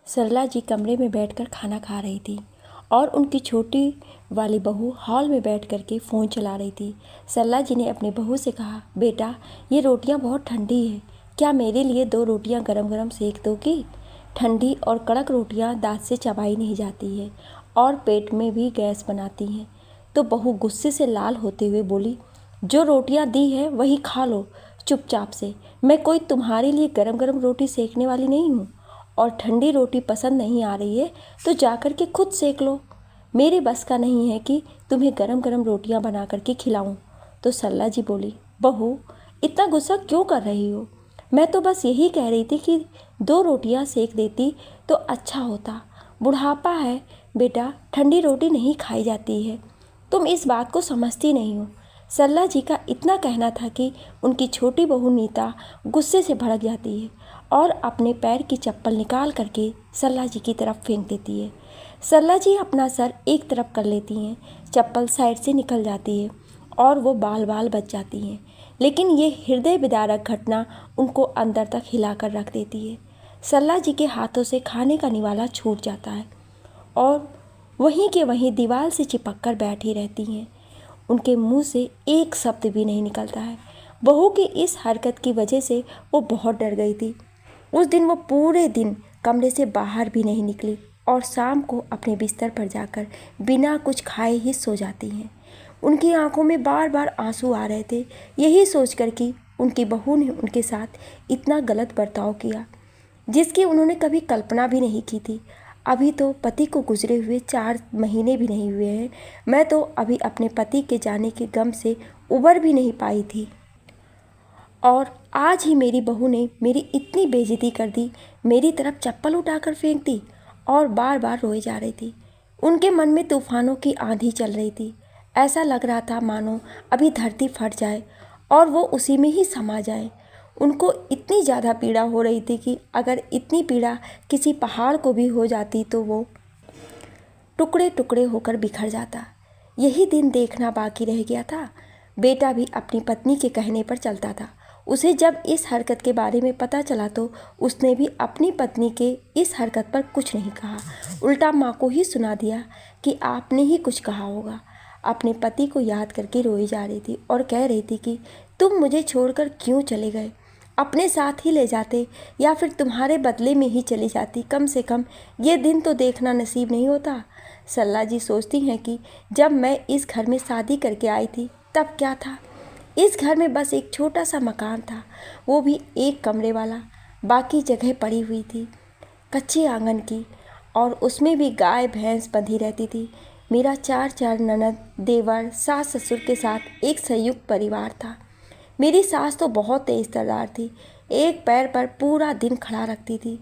सरला जी कमरे में बैठकर खाना खा रही थी और उनकी छोटी वाली बहू हॉल में बैठ कर के फ़ोन चला रही थी। सरला जी ने अपनी बहू से कहा, बेटा ये रोटियां बहुत ठंडी है, क्या मेरे लिए 2 रोटियां गरम गरम सेक दोगी? ठंडी और कड़क रोटियां दांत से चबाई नहीं जाती है और पेट में भी गैस बनाती हैं। तो बहू गुस्से से लाल होते हुए बोली, जो रोटियां दी है वही खा लो चुपचाप से। मैं कोई तुम्हारे लिए गरम गरम रोटी सेकने वाली नहीं हूँ, और ठंडी रोटी पसंद नहीं आ रही है तो जाकर के खुद सेक लो। मेरे बस का नहीं है कि तुम्हें गरम गरम रोटियां बना करके खिलाऊं। तो सरला जी बोली, बहू इतना गुस्सा क्यों कर रही हो? मैं तो बस यही कह रही थी कि 2 रोटियां सेक देती तो अच्छा होता। बुढ़ापा है बेटा, ठंडी रोटी नहीं खाई जाती है। तुम इस बात को समझती नहीं हो। सरला जी का इतना कहना था कि उनकी छोटी बहू नीता गुस्से से भड़क जाती है और अपने पैर की चप्पल निकाल करके सरला जी की तरफ फेंक देती है। सरला जी अपना सर एक तरफ कर लेती हैं, चप्पल साइड से निकल जाती है और वो बाल बाल बच जाती हैं। लेकिन ये हृदय विदारक घटना उनको अंदर तक हिला कर रख देती है। सरला जी के हाथों से खाने का निवाला छूट जाता है और वहीं के वहीं दीवार से चिपक कर बैठी रहती हैं। उनके मुंह से एक शब्द भी नहीं निकलता है। बहू की इस हरकत की वजह से वो बहुत डर गई थी। उस दिन वो पूरे दिन कमरे से बाहर भी नहीं निकली और शाम को अपने बिस्तर पर जाकर बिना कुछ खाए ही सो जाती हैं। उनकी आंखों में बार बार आंसू आ रहे थे, यही सोचकर कि उनकी बहू ने उनके साथ इतना गलत बर्ताव किया जिसकी उन्होंने कभी कल्पना भी नहीं की थी। अभी तो पति को गुजरे हुए 4 महीने भी नहीं हुए हैं। मैं तो अभी अपने पति के जाने के गम से उबर भी नहीं पाई थी और आज ही मेरी बहू ने मेरी इतनी बेइज्जती कर दी। मेरी तरफ चप्पल उठाकर फेंक दी और बार बार रोए जा रही थी। उनके मन में तूफानों की आंधी चल रही थी। ऐसा लग रहा था मानो अभी धरती फट जाए और वो उसी में ही समा जाए। उनको इतनी ज़्यादा पीड़ा हो रही थी कि अगर इतनी पीड़ा किसी पहाड़ को भी हो जाती तो वो टुकड़े टुकड़े होकर बिखर जाता। यही दिन देखना बाकी रह गया था। बेटा भी अपनी पत्नी के कहने पर चलता था। उसे जब इस हरकत के बारे में पता चला तो उसने भी अपनी पत्नी के इस हरकत पर कुछ नहीं कहा, उल्टा माँ को ही सुना दिया कि आपने ही कुछ कहा होगा। अपने पति को याद करके रोई जा रही थी और कह रही थी कि तुम मुझे छोड़कर क्यों चले गए? अपने साथ ही ले जाते या फिर तुम्हारे बदले में ही चली जाती। कम से कम ये दिन तो देखना नसीब नहीं होता। सरला जी सोचती हैं कि जब मैं इस घर में शादी करके आई थी तब क्या था? इस घर में बस एक छोटा सा मकान था, वो भी 1 कमरे वाला। बाकी जगह पड़ी हुई थी कच्चे आंगन की और उसमें भी गाय भैंस बंधी रहती थी। मेरा 4 ननद, देवर, सास ससुर के साथ एक संयुक्त परिवार था। मेरी सास तो बहुत तेज तर्रार थी, एक पैर पर पूरा दिन खड़ा रखती थी।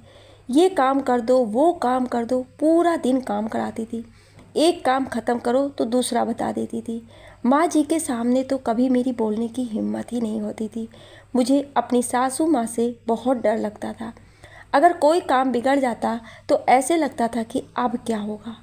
ये काम कर दो, वो काम कर दो, पूरा दिन काम कराती थी। एक काम ख़त्म करो तो दूसरा बता देती थी। माँ जी के सामने तो कभी मेरी बोलने की हिम्मत ही नहीं होती थी। मुझे अपनी सासू माँ से बहुत डर लगता था। अगर कोई काम बिगड़ जाता तो ऐसे लगता था कि अब क्या होगा।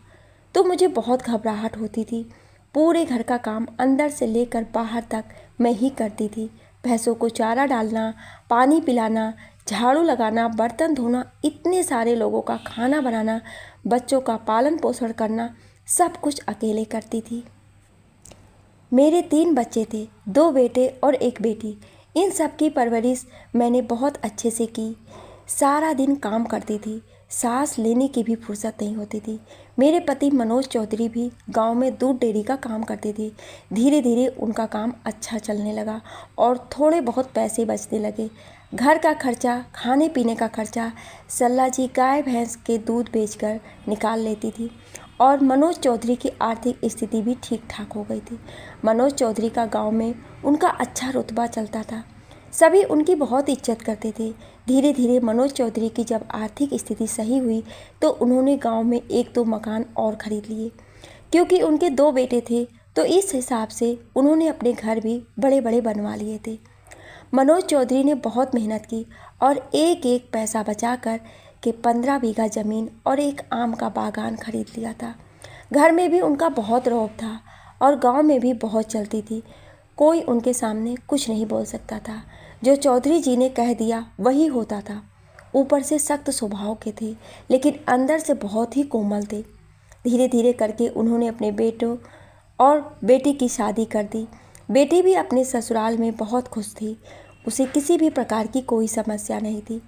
तो मुझे बहुत घबराहट होती थी। पूरे घर का काम अंदर से लेकर बाहर तक मैं ही करती थी। भैंसों को चारा डालना, पानी पिलाना, झाड़ू लगाना, बर्तन धोना, इतने सारे लोगों का खाना बनाना, बच्चों का पालन पोषण करना, सब कुछ अकेले करती थी। मेरे 3 बच्चे थे, 2 बेटे और 1 बेटी। इन सब की परवरिश मैंने बहुत अच्छे से की। सारा दिन काम करती थी, सांस लेने की भी फुर्सत नहीं होती थी। मेरे पति मनोज चौधरी भी गांव में दूध डेयरी का काम करते थे। धीरे धीरे उनका काम अच्छा चलने लगा और थोड़े बहुत पैसे बचने लगे। घर का खर्चा, खाने पीने का खर्चा सरला जी गाय भैंस के दूध बेचकर निकाल लेती थी और मनोज चौधरी की आर्थिक स्थिति भी ठीक ठाक हो गई थी। मनोज चौधरी का गांव में उनका अच्छा रुतबा चलता था, सभी उनकी बहुत इज्जत करते थे। धीरे धीरे मनोज चौधरी की जब आर्थिक स्थिति सही हुई तो उन्होंने गांव में 1-2 मकान और खरीद लिए। क्योंकि उनके 2 बेटे थे तो इस हिसाब से उन्होंने अपने घर भी बड़े बड़े बनवा लिए थे। मनोज चौधरी ने बहुत मेहनत की और एक एक पैसा बचाकर के 15 बीघा ज़मीन और एक आम का बागान खरीद लिया था। घर में भी उनका बहुत रौब था और गांव में भी बहुत चलती थी। कोई उनके सामने कुछ नहीं बोल सकता था। जो चौधरी जी ने कह दिया वही होता था। ऊपर से सख्त स्वभाव के थे, लेकिन अंदर से बहुत ही कोमल थे। धीरे धीरे करके उन्होंने अपने बेटों और बेटी की शादी कर दी। बेटी भी अपने ससुराल में बहुत खुश थी, उसे किसी भी प्रकार की कोई समस्या नहीं थी।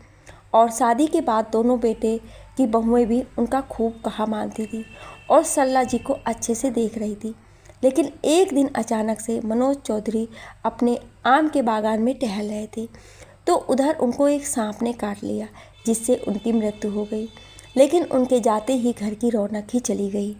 और शादी के बाद दोनों बेटे की बहुएं भी उनका खूब कहा मानती थी और सरला जी को अच्छे से देख रही थी। लेकिन एक दिन अचानक से मनोज चौधरी अपने आम के बागान में टहल रहे थे, तो उधर उनको एक सांप ने काट लिया, जिससे उनकी मृत्यु हो गई। लेकिन उनके जाते ही घर की रौनक ही चली गई।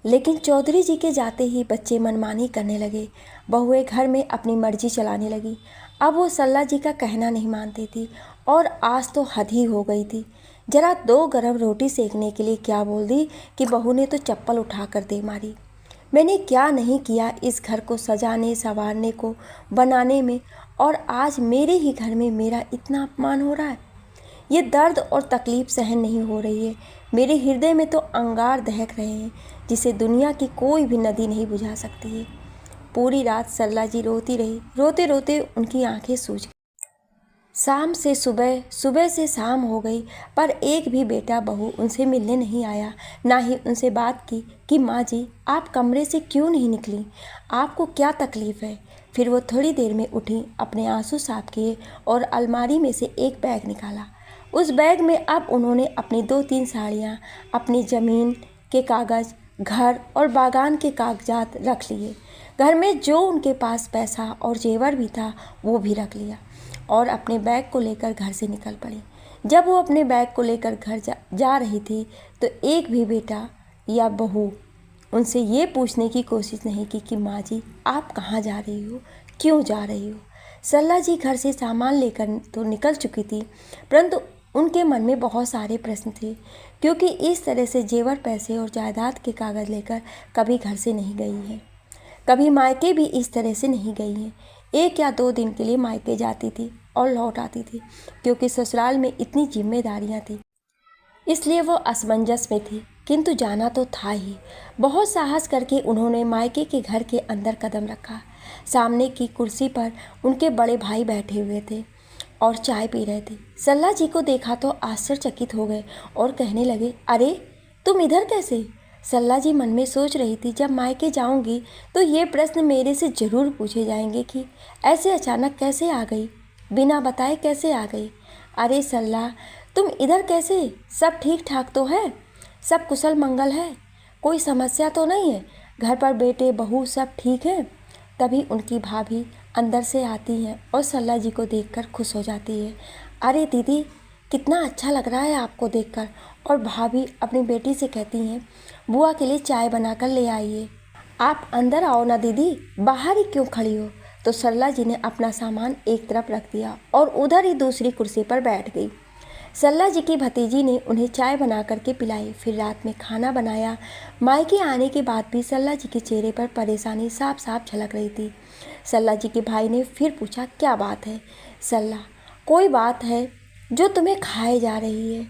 लेकिन चौधरी जी के जाते ही बच्चे मनमानी करने लगे, बहुएं घर में अपनी मर्जी चलाने लगी। अब वो सरला जी का कहना नहीं मानती थी और आज तो हद ही हो गई थी। जरा 2 गरम रोटी सेकने के लिए क्या बोल दी कि बहू ने तो चप्पल उठा कर दे मारी। मैंने क्या नहीं किया इस घर को सजाने संवारने को बनाने में, और आज मेरे ही घर में मेरा इतना अपमान हो रहा है। ये दर्द और तकलीफ़ सहन नहीं हो रही है। मेरे हृदय में तो अंगार दहक रहे हैं, जिसे दुनिया की कोई भी नदी नहीं बुझा सकती है। पूरी रात सरला जी रोती रही। रोते रोते उनकी आंखें सूज गई। शाम से सुबह, सुबह से शाम हो गई, पर एक भी बेटा बहू उनसे मिलने नहीं आया, ना ही उनसे बात की कि माँ जी आप कमरे से क्यों नहीं निकली, आपको क्या तकलीफ़ है। फिर वो थोड़ी देर में उठी, अपने आंसू साफ किए और अलमारी में से एक बैग निकाला। उस बैग में अब उन्होंने अपनी 2-3 साड़ियाँ, अपनी ज़मीन के कागज़, घर और बागान के कागजात रख लिए। घर में जो उनके पास पैसा और जेवर भी था वो भी रख लिया और अपने बैग को लेकर घर से निकल पड़ी। जब वो अपने बैग को लेकर घर जा रही थी, तो एक भी बेटा या बहू उनसे ये पूछने की कोशिश नहीं की कि माँ जी आप कहाँ जा रही हो, क्यों जा रही हो। सरला जी घर से सामान लेकर तो निकल चुकी थी, परंतु उनके मन में बहुत सारे प्रश्न थे, क्योंकि इस तरह से जेवर, पैसे और जायदाद के कागज़ लेकर कभी घर से नहीं गई है। कभी मायके भी इस तरह से नहीं गई हैं। 1 या 2 दिन के लिए मायके जाती थी और लौट आती थी, क्योंकि ससुराल में इतनी जिम्मेदारियां थी, इसलिए वो असमंजस में थी, किंतु जाना तो था ही। बहुत साहस करके उन्होंने मायके के घर के अंदर कदम रखा। सामने की कुर्सी पर उनके बड़े भाई बैठे हुए थे और चाय पी रहे थे। सरला जी को देखा तो आश्चर्यचकित हो गए और कहने लगे, अरे तुम इधर कैसे। सरला जी मन में सोच रही थी, जब मायके जाऊंगी तो ये प्रश्न मेरे से ज़रूर पूछे जाएंगे कि ऐसे अचानक कैसे आ गई, बिना बताए कैसे आ गई। अरे सरला तुम इधर कैसे, सब ठीक ठाक तो है, सब कुशल मंगल है, कोई समस्या तो नहीं है, घर पर बेटे बहू सब ठीक है। तभी उनकी भाभी अंदर से आती हैं और सरला जी को देखकर खुश हो जाती है। अरे दीदी कितना अच्छा लग रहा है आपको देखकर। और भाभी अपनी बेटी से कहती हैं, बुआ के लिए चाय बनाकर ले आइए। आप अंदर आओ ना दीदी, बाहर ही क्यों खड़ी हो। तो सरला जी ने अपना सामान एक तरफ रख दिया और उधर ही दूसरी कुर्सी पर बैठ गई। सरला जी की भतीजी ने उन्हें चाय बना करके पिलाई, फिर रात में खाना बनाया। मायके आने के बाद भी सरला जी के चेहरे पर परेशानी साफ साफ झलक रही थी। सरला जी के भाई ने फिर पूछा, क्या बात है सरला, कोई बात है जो तुम्हें खाए जा रही है।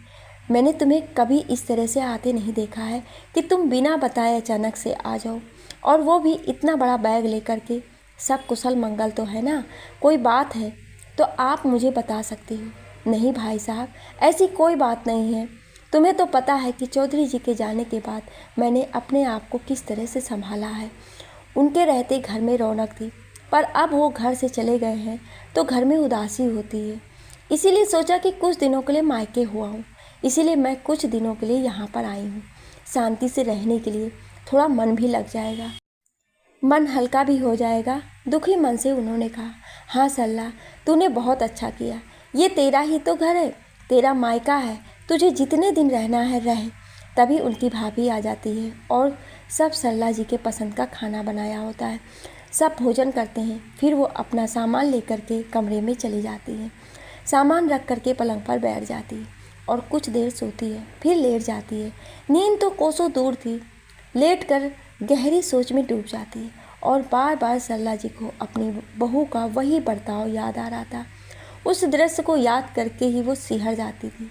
मैंने तुम्हें कभी इस तरह से आते नहीं देखा है कि तुम बिना बताए अचानक से आ जाओ, और वो भी इतना बड़ा बैग लेकर के। सब कुशल मंगल तो है ना, कोई बात है तो आप मुझे बता सकती हो। नहीं भाई साहब, ऐसी कोई बात नहीं है। तुम्हें तो पता है कि चौधरी जी के जाने के बाद मैंने अपने आप को किस तरह से संभाला है। उनके रहते घर में रौनक थी, पर अब वो घर से चले गए हैं तो घर में उदासी होती है। इसीलिए सोचा कि कुछ दिनों के लिए मायके हुआ हूँ, इसीलिए मैं कुछ दिनों के लिए यहाँ पर आई हूँ, शांति से रहने के लिए। थोड़ा मन भी लग जाएगा, मन हल्का भी हो जाएगा। दुखी मन से उन्होंने कहा, हाँ सरला तूने बहुत अच्छा किया, ये तेरा ही तो घर है, तेरा मायका है, तुझे जितने दिन रहना है रह। तभी उनकी भाभी आ जाती है और सब सरला जी के पसंद का खाना बनाया होता है। सब भोजन करते हैं, फिर वो अपना सामान लेकर के कमरे में चली जाती है। सामान रख करके पलंग पर बैठ जाती है और कुछ देर सोती है, फिर लेट जाती है। नींद तो कोसों दूर थी, लेट कर गहरी सोच में डूब जाती है और बार बार सरला जी को अपनी बहू का वही बर्ताव याद आ रहा था। उस दृश्य को याद करके ही वो सिहर जाती थी।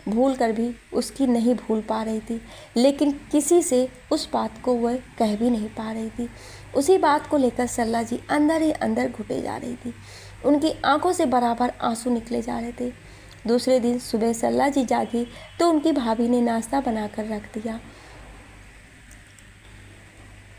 भूल कर भी उसकी नहीं भूल पा रही थी, लेकिन किसी से उस बात को वह कह भी नहीं पा रही थी। उसी बात को लेकर सरला जी अंदर ही अंदर घुटे जा रही थी। उनकी आंखों से बराबर आंसू निकले जा रहे थे। दूसरे दिन सुबह सरला जी जागी तो उनकी भाभी ने नाश्ता बनाकर रख दिया।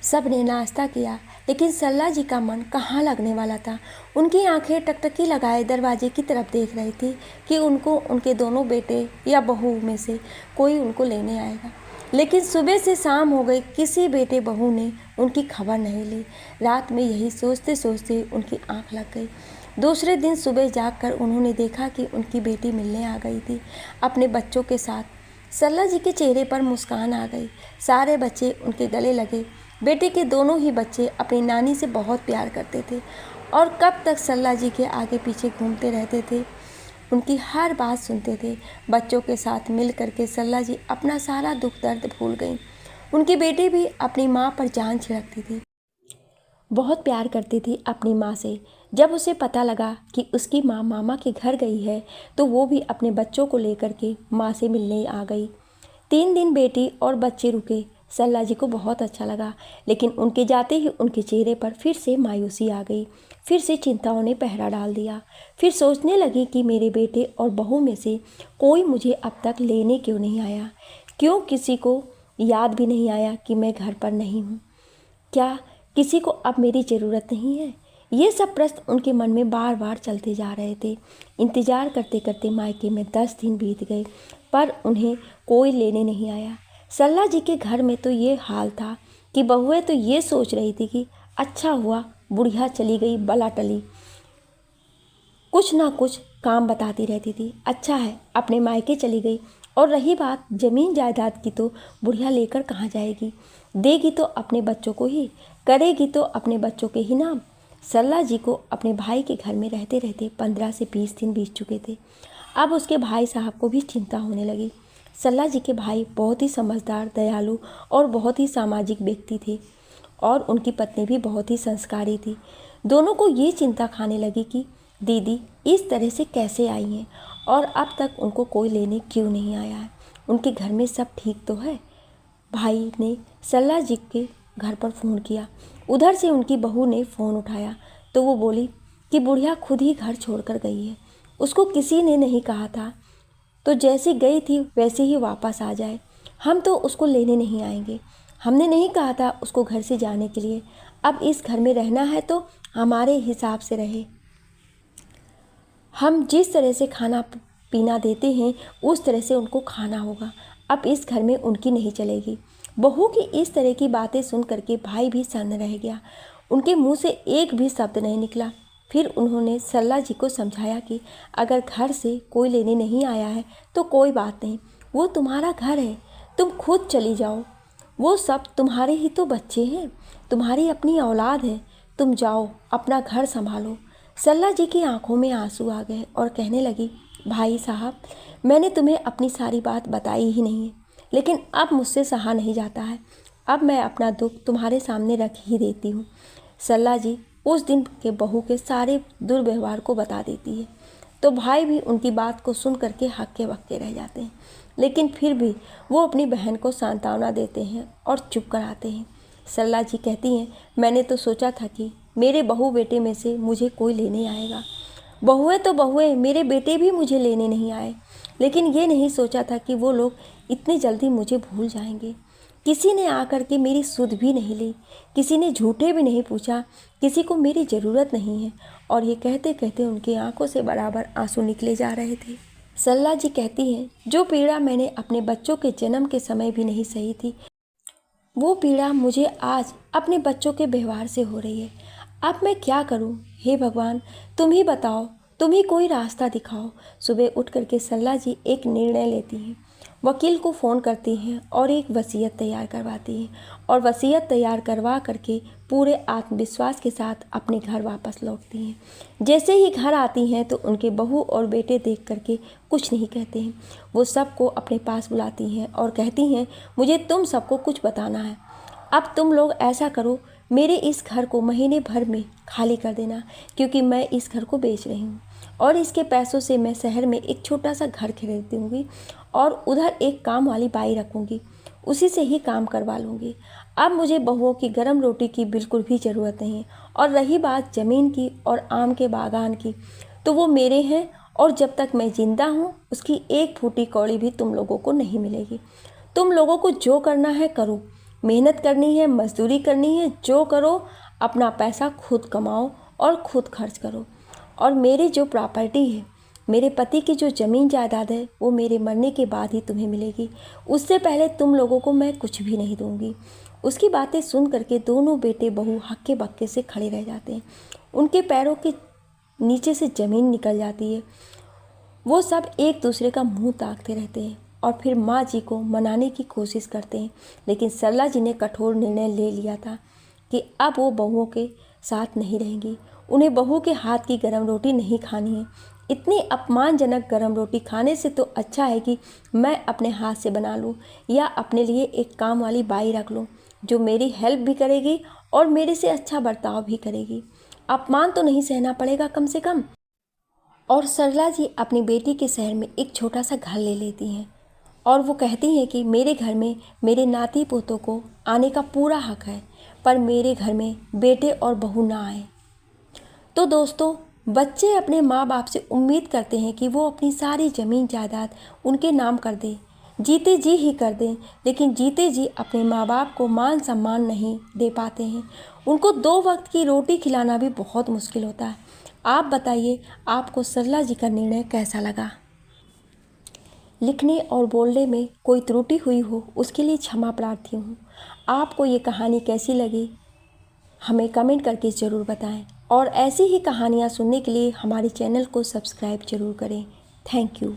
सब ने नाश्ता किया, लेकिन सरला जी का मन कहाँ लगने वाला था। उनकी आंखें टकटकी लगाए दरवाजे की तरफ देख रही थी कि उनको उनके दोनों बेटे या बहू में से कोई उनको लेने आएगा। लेकिन सुबह से शाम हो गई, किसी बेटे बहू ने उनकी खबर नहीं ली। रात में यही सोचते सोचते उनकी आंख लग गई। दूसरे दिन सुबह जागकर उन्होंने देखा कि उनकी बेटी मिलने आ गई थी अपने बच्चों के साथ। सरला जी के चेहरे पर मुस्कान आ गई। सारे बच्चे उनके गले लगे। बेटे के दोनों ही बच्चे अपनी नानी से बहुत प्यार करते थे और कब तक सरला जी के आगे पीछे घूमते रहते थे, उनकी हर बात सुनते थे। बच्चों के साथ मिल करके सरला जी अपना सारा दुख दर्द भूल गई। उनकी बेटी भी अपनी माँ पर जान छिड़कती थी, बहुत प्यार करती थी अपनी माँ से। जब उसे पता लगा कि उसकी माँ मामा के घर गई है तो वो भी अपने बच्चों को लेकर के माँ से मिलने आ गई। 3 दिन बेटी और बच्चे रुके। सरला जी को बहुत अच्छा लगा, लेकिन उनके जाते ही उनके चेहरे पर फिर से मायूसी आ गई। फिर से चिंताओं ने पहरा डाल दिया। फिर सोचने लगी कि मेरे बेटे और बहू में से कोई मुझे अब तक लेने क्यों नहीं आया, क्यों किसी को याद भी नहीं आया कि मैं घर पर नहीं हूँ, क्या किसी को अब मेरी ज़रूरत नहीं है। ये सब प्रश्न उनके मन में बार बार चलते जा रहे थे। इंतज़ार करते करते मायके में 10 दिन बीत गए, पर उन्हें कोई लेने नहीं आया। सरला जी के घर में तो ये हाल था कि बहुएं तो ये सोच रही थी कि अच्छा हुआ बुढ़िया चली गई बला टली, कुछ ना कुछ काम बताती रहती थी। अच्छा है अपने मायके चली गई। और रही बात ज़मीन जायदाद की, तो बुढ़िया लेकर कहाँ जाएगी, देगी तो अपने बच्चों को ही, करेगी तो अपने बच्चों के ही नाम। सरला जी को अपने भाई के घर में रहते रहते 15 से 20 दिन बीत चुके थे। अब उसके भाई साहब को भी चिंता होने लगी। सरला जी के भाई बहुत ही समझदार, दयालु और बहुत ही सामाजिक व्यक्ति थे और उनकी पत्नी भी बहुत ही संस्कारी थी। दोनों को ये चिंता खाने लगी कि दीदी इस तरह से कैसे आई हैं और अब तक उनको कोई लेने क्यों नहीं आया है, उनके घर में सब ठीक तो है। भाई ने सरला जी के घर पर फ़ोन किया। उधर से उनकी बहू ने फ़ोन उठाया तो वो बोली कि बुढ़िया खुद ही घर छोड़कर गई है, उसको किसी ने नहीं कहा था तो जैसी गई थी वैसे ही वापस आ जाए, हम तो उसको लेने नहीं आएंगे, हमने नहीं कहा था उसको घर से जाने के लिए। अब इस घर में रहना है तो हमारे हिसाब से रहे, हम जिस तरह से खाना पीना देते हैं उस तरह से उनको खाना होगा। अब इस घर में उनकी नहीं चलेगी। बहू की इस तरह की बातें सुन करके भाई भी सन्न रह गया, उनके मुंह से एक भी शब्द नहीं निकला। फिर उन्होंने सरला जी को समझाया कि अगर घर से कोई लेने नहीं आया है तो कोई बात नहीं, वो तुम्हारा घर है, तुम खुद चली जाओ, वो सब तुम्हारे ही तो बच्चे हैं, तुम्हारी अपनी औलाद है, तुम जाओ अपना घर संभालो। सरला जी की आंखों में आंसू आ गए और कहने लगी, भाई साहब मैंने तुम्हें अपनी सारी बात बताई ही नहीं है, लेकिन अब मुझसे सहा नहीं जाता है, अब मैं अपना दुख तुम्हारे सामने रख ही देती हूँ। सरला जी उस दिन के बहू के सारे दुर्व्यवहार को बता देती है तो भाई भी उनकी बात को सुन करके हक्के बक्के रह जाते हैं, लेकिन फिर भी वो अपनी बहन को सांत्वना देते हैं और चुप कराते हैं। सरला जी कहती हैं, मैंने तो सोचा था कि मेरे बहू बेटे में से मुझे कोई लेने आएगा, बहुएं तो बहुएं, मेरे बेटे भी मुझे लेने नहीं आए, लेकिन ये नहीं सोचा था कि वो लोग इतनी जल्दी मुझे भूल जाएंगे। किसी ने आकर के मेरी सुध भी नहीं ली, किसी ने झूठे भी नहीं पूछा, किसी को मेरी ज़रूरत नहीं है। और ये कहते कहते उनकी आंखों से बराबर आंसू निकले जा रहे थे। सरला जी कहती हैं, जो पीड़ा मैंने अपने बच्चों के जन्म के समय भी नहीं सही थी, वो पीड़ा मुझे आज अपने बच्चों के व्यवहार से हो रही है। अब मैं क्या करूं? हे भगवान तुम ही बताओ, तुम ही कोई रास्ता दिखाओ। सुबह उठ करके सरला जी एक निर्णय लेती हैं, वकील को फ़ोन करती हैं और एक वसीयत तैयार करवाती हैं और वसीयत तैयार करवा करके पूरे आत्मविश्वास के साथ अपने घर वापस लौटती हैं। जैसे ही घर आती हैं तो उनके बहू और बेटे देख करके कुछ नहीं कहते हैं। वो सबको अपने पास बुलाती हैं और कहती हैं, मुझे तुम सबको कुछ बताना है। अब तुम लोग ऐसा करो, मेरे इस घर को महीने भर में खाली कर देना, क्योंकि मैं इस घर को बेच रही हूँ और इसके पैसों से मैं शहर में एक छोटा सा घर खरीद दूँगी और उधर एक काम वाली बाई रखूँगी, उसी से ही काम करवा लूँगी। अब मुझे बहुओं की गर्म रोटी की बिल्कुल भी ज़रूरत नहीं है। और रही बात ज़मीन की और आम के बागान की, तो वो मेरे हैं और जब तक मैं ज़िंदा हूँ उसकी एक फूटी कौड़ी भी तुम लोगों को नहीं मिलेगी। तुम लोगों को जो करना है करो, मेहनत करनी है, मजदूरी करनी है, जो करो, अपना पैसा खुद कमाओ और खुद खर्च करो। और मेरी जो प्रॉपर्टी है, मेरे पति की जो ज़मीन जायदाद है, वो मेरे मरने के बाद ही तुम्हें मिलेगी। उससे पहले तुम लोगों को मैं कुछ भी नहीं दूंगी। उसकी बातें सुन करके दोनों बेटे बहू हक्के बक्के से खड़े रह जाते हैं। उनके पैरों के नीचे से ज़मीन निकल जाती है। वो सब एक दूसरे का मुंह ताकते रहते हैं और फिर माँ जी को मनाने की कोशिश करते हैं। लेकिन सरला जी ने कठोर निर्णय ले लिया था कि अब वो बहुओं के साथ नहीं रहेंगी। उन्हें बहू के हाथ की गर्म रोटी नहीं खानी है। इतनी अपमानजनक गर्म रोटी खाने से तो अच्छा है कि मैं अपने हाथ से बना लूँ या अपने लिए एक काम वाली बाई रख लूँ जो मेरी हेल्प भी करेगी और मेरे से अच्छा बर्ताव भी करेगी। अपमान तो नहीं सहना पड़ेगा कम से कम। और सरला जी अपनी बेटी के शहर में एक छोटा सा घर ले लेती हैं और वो कहती हैं कि मेरे घर में मेरे नाती पोतों को आने का पूरा हक है, पर मेरे घर में बेटे और बहू ना आए। तो दोस्तों, बच्चे अपने माँ बाप से उम्मीद करते हैं कि वो अपनी सारी ज़मीन जायदाद उनके नाम कर दें, जीते जी ही कर दें, लेकिन जीते जी अपने माँ बाप को मान सम्मान नहीं दे पाते हैं। उनको 2 वक्त की रोटी खिलाना भी बहुत मुश्किल होता है। आप बताइए, आपको सरला जी का निर्णय कैसा लगा? लिखने और बोलने में कोई त्रुटि हुई हो उसके लिए क्षमा प्रार्थी हूँ। आपको ये कहानी कैसी लगी हमें कमेंट करके ज़रूर बताएं और ऐसी ही कहानियाँ सुनने के लिए हमारे चैनल को सब्सक्राइब ज़रूर करें। Thank you.